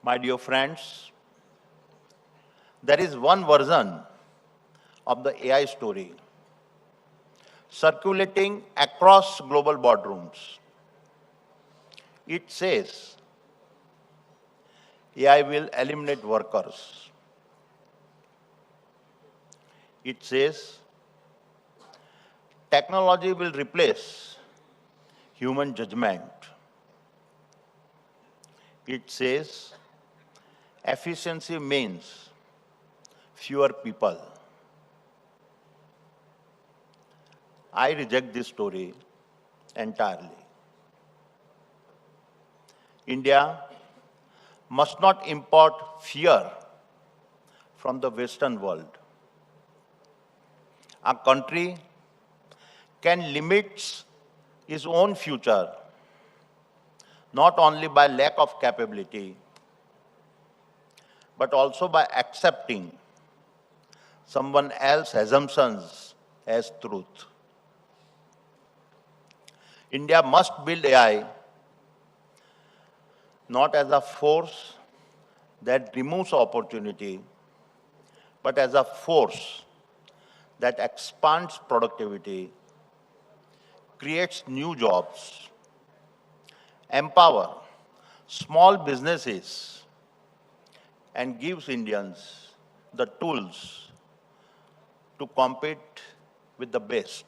My dear friends, there is one version of the AI story circulating across global boardrooms. It says AI will eliminate workers. It says technology will replace human judgment. It says efficiency means fewer people. I reject this story entirely. India must not import fear from the Western world. A country can limit its own future not only by lack of capability, but also by accepting someone else's assumptions as truth. India must build AI not as a force that removes opportunity, but as a force that expands productivity, creates new jobs, empower small businesses, and gives Indians the tools to compete with the best.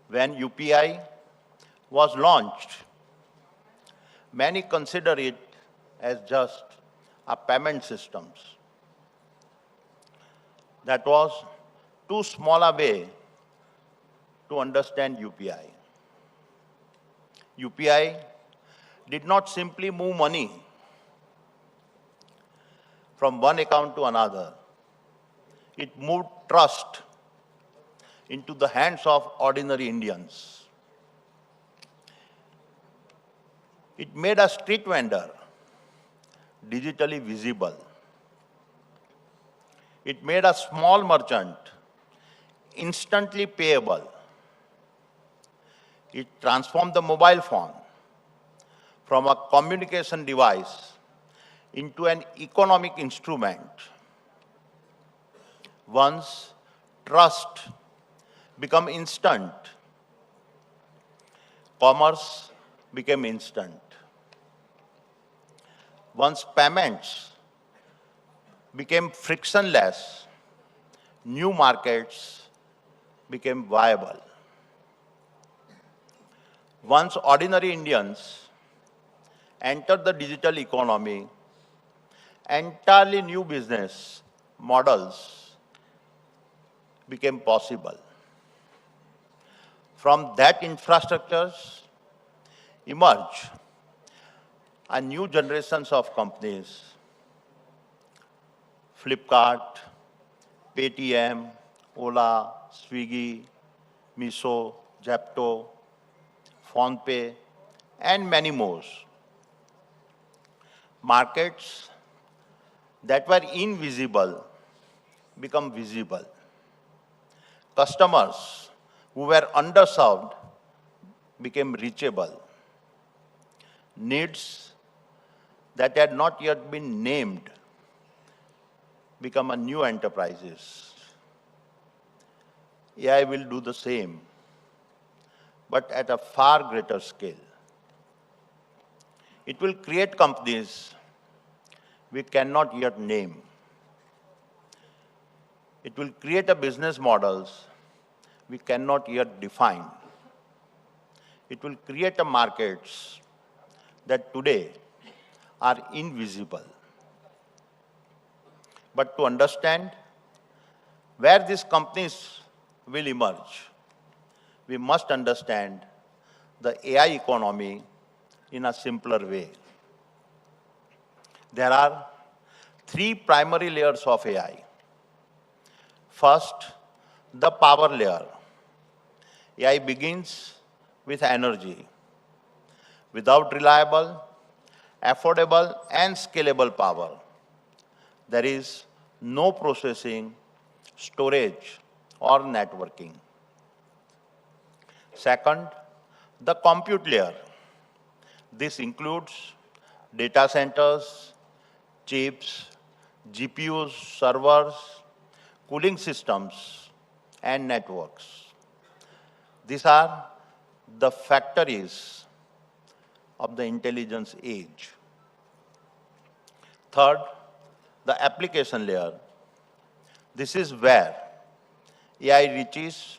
When UPI was launched, many consider it as just a payment system. That was too small a way to understand UPI. UPI did not simply move money from one account to another. It moved trust into the hands of ordinary Indians. It made a street vendor digitally visible. It made a small merchant instantly payable. It transformed the mobile phone from a communication device into an economic instrument. Once trust became instant, commerce became instant. Once payments became frictionless, new markets became viable. Once ordinary Indians entered the digital economy, entirely new business models became possible. From that infrastructures emerge a new generations of companies: Flipkart, Paytm, Ola, Swiggy, Miso, Zepto, PhonePe, and many more. Markets that were invisible become visible. Customers who were underserved became reachable. Needs that had not yet been named become a new enterprises. AI will do the same, but at a far greater scale. It will create companies we cannot yet name. It will create a business models we cannot yet define. It will create a markets that today are invisible. But to understand where these companies will emerge, we must understand the AI economy in a simpler way. There are three primary layers of AI. First, the power layer. AI begins with energy. Without reliable, affordable, and scalable power, there is no processing, storage, or networking. Second, the compute layer. This includes data centers, chips, GPUs, servers, cooling systems, and networks. These are the factories of the intelligence age. Third, the application layer. This is where AI reaches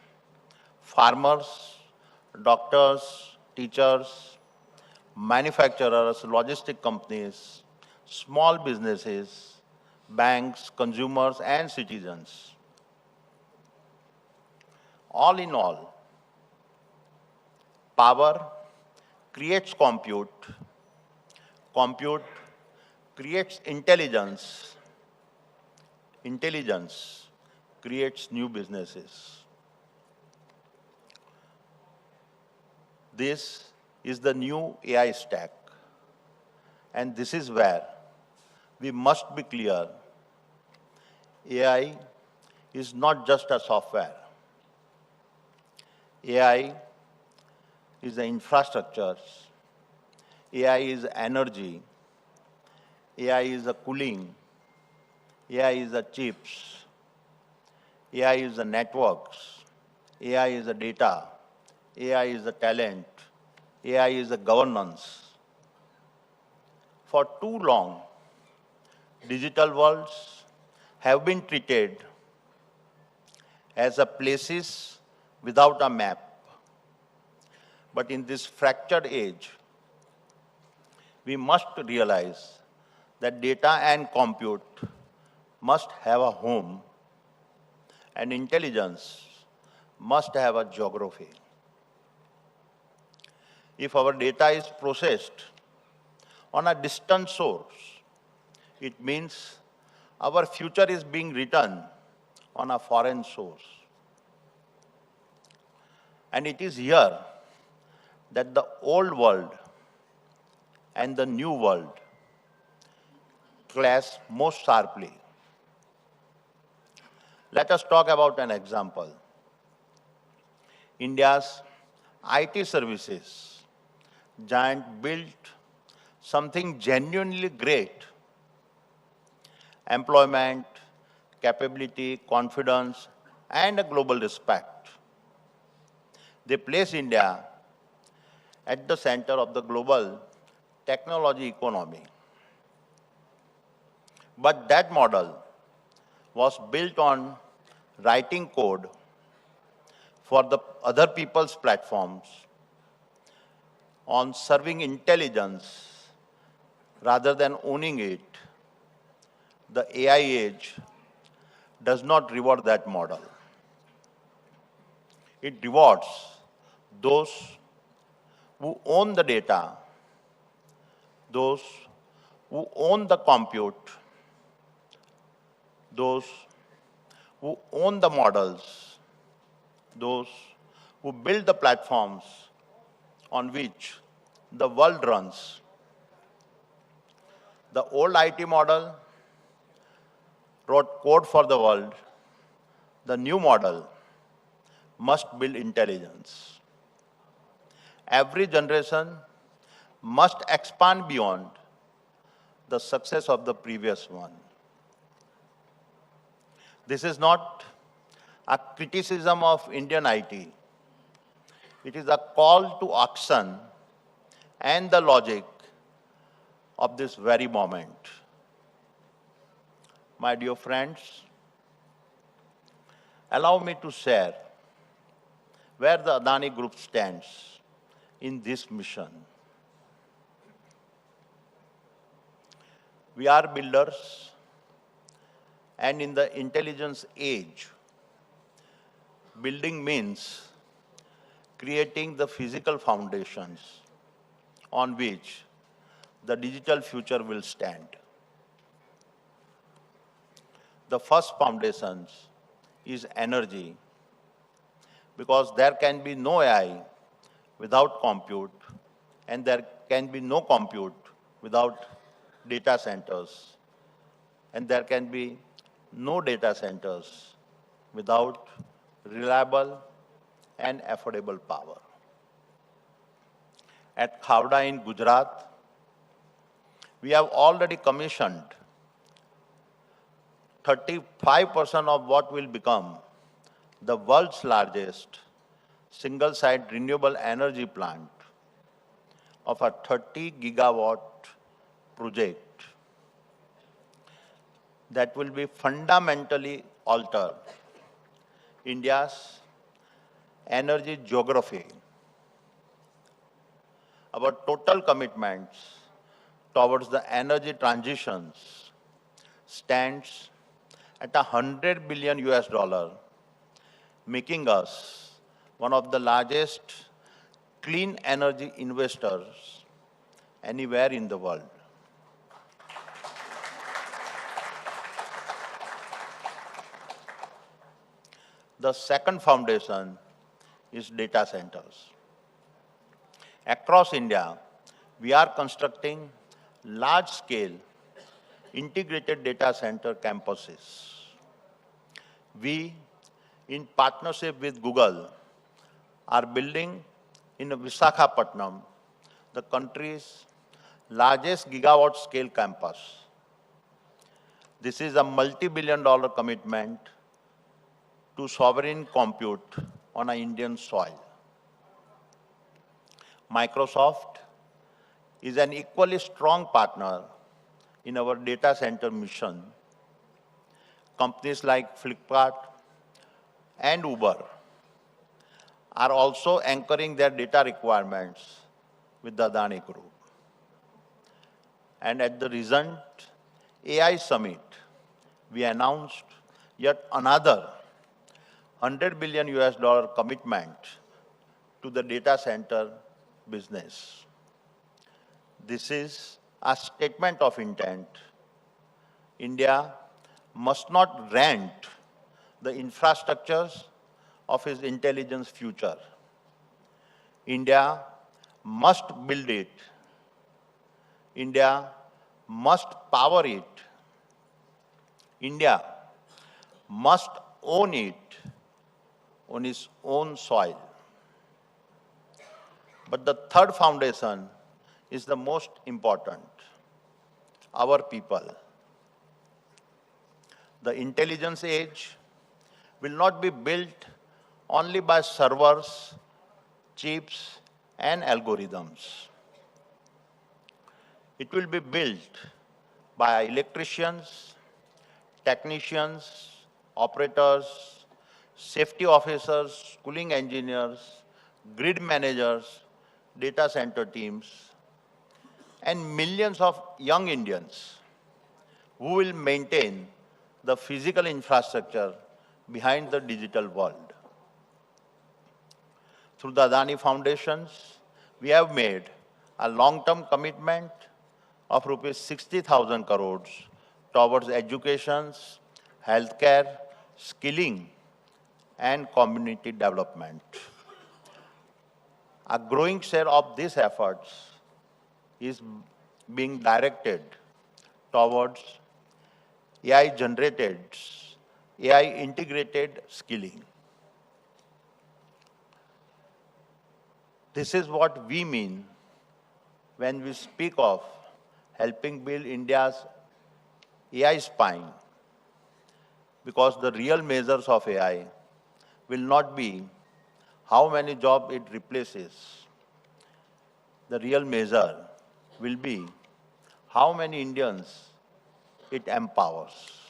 farmers, doctors, teachers, manufacturers, logistic companies, small businesses, banks, consumers, and citizens. All in all, power creates compute, compute creates intelligence, intelligence creates new businesses. This is the new AI stack. And this is where we must be clear. AI is not just a software. AI is the infrastructure. AI is energy. AI is the cooling. AI is the chips. AI is the networks. AI is the data. AI is the talent. AI is the governance. For too long, digital worlds have been treated as a places without a map. But in this fractured age, we must realize that data and compute must have a home and intelligence must have a geography. If our data is processed on a distant source, it means our future is being written on a foreign source. And it is here that the old world and the new world clash most sharply. Let us talk about an example. India's IT services giant built something genuinely great. Employment, capability, confidence, and a global respect. They place India at the center of the global technology economy. But that model was built on writing code for the other people's platforms, on serving intelligence rather than owning it. The AI age does not reward that model. It rewards those who own the data, those who own the compute, those who own the models, those who build the platforms on which the world runs. The old IT model wrote code for the world. The new model must build intelligence. Every generation must expand beyond the success of the previous one. This is not a criticism of Indian IT. It is a call to action and the logic of this very moment. My dear friends, allow me to share where the Adani Group stands in this mission. We are builders, and in the intelligence age, building means creating the physical foundations on which the digital future will stand. The first foundation is energy, because there can be no AI without compute, and there can be no compute without data centers, and there can be no data centers without reliable and affordable power. At Khavda in Gujarat, We have already commissioned 35% of what will become the world's largest single-site renewable energy plant of a 30 gigawatt project that will be fundamentally alter India's energy geography. Our total commitments towards the energy transitions stands at $100 billion, making us one of the largest clean energy investors anywhere in the world. The second foundation is data centers. Across India, we are constructing large-scale integrated data center campuses. We, in partnership with Google, are building in Visakhapatnam the country's largest gigawatt-scale campus. This is a multi-billion-dollar commitment to sovereign compute on an Indian soil. Microsoft is an equally strong partner in our data center mission. Companies like Flipkart and Uber are also anchoring their data requirements with the Adani Group. And at the recent AI Summit, we announced yet another $100 billion commitment to the data center business. This is a statement of intent. India must not rent the infrastructures of its intelligence future. India must build it. India must power it. India must own it on its own soil. But the third foundation is the most important, our people. The intelligence age will not be built only by servers, chips, and algorithms. It will be built by electricians, technicians, operators, safety officers, cooling engineers, grid managers, data center teams, and millions of young Indians who will maintain the physical infrastructure behind the digital world. Through the Adani Foundations, we have made a long-term commitment of rupees 60,000 crores towards education, healthcare, skilling, and community development. A growing share of these efforts is being directed towards AI-generated, AI-integrated skilling. This is what we mean when we speak of helping build India's AI spine, because the real measures of AI will not be how many jobs it replaces. The real measure will be how many Indians it empowers.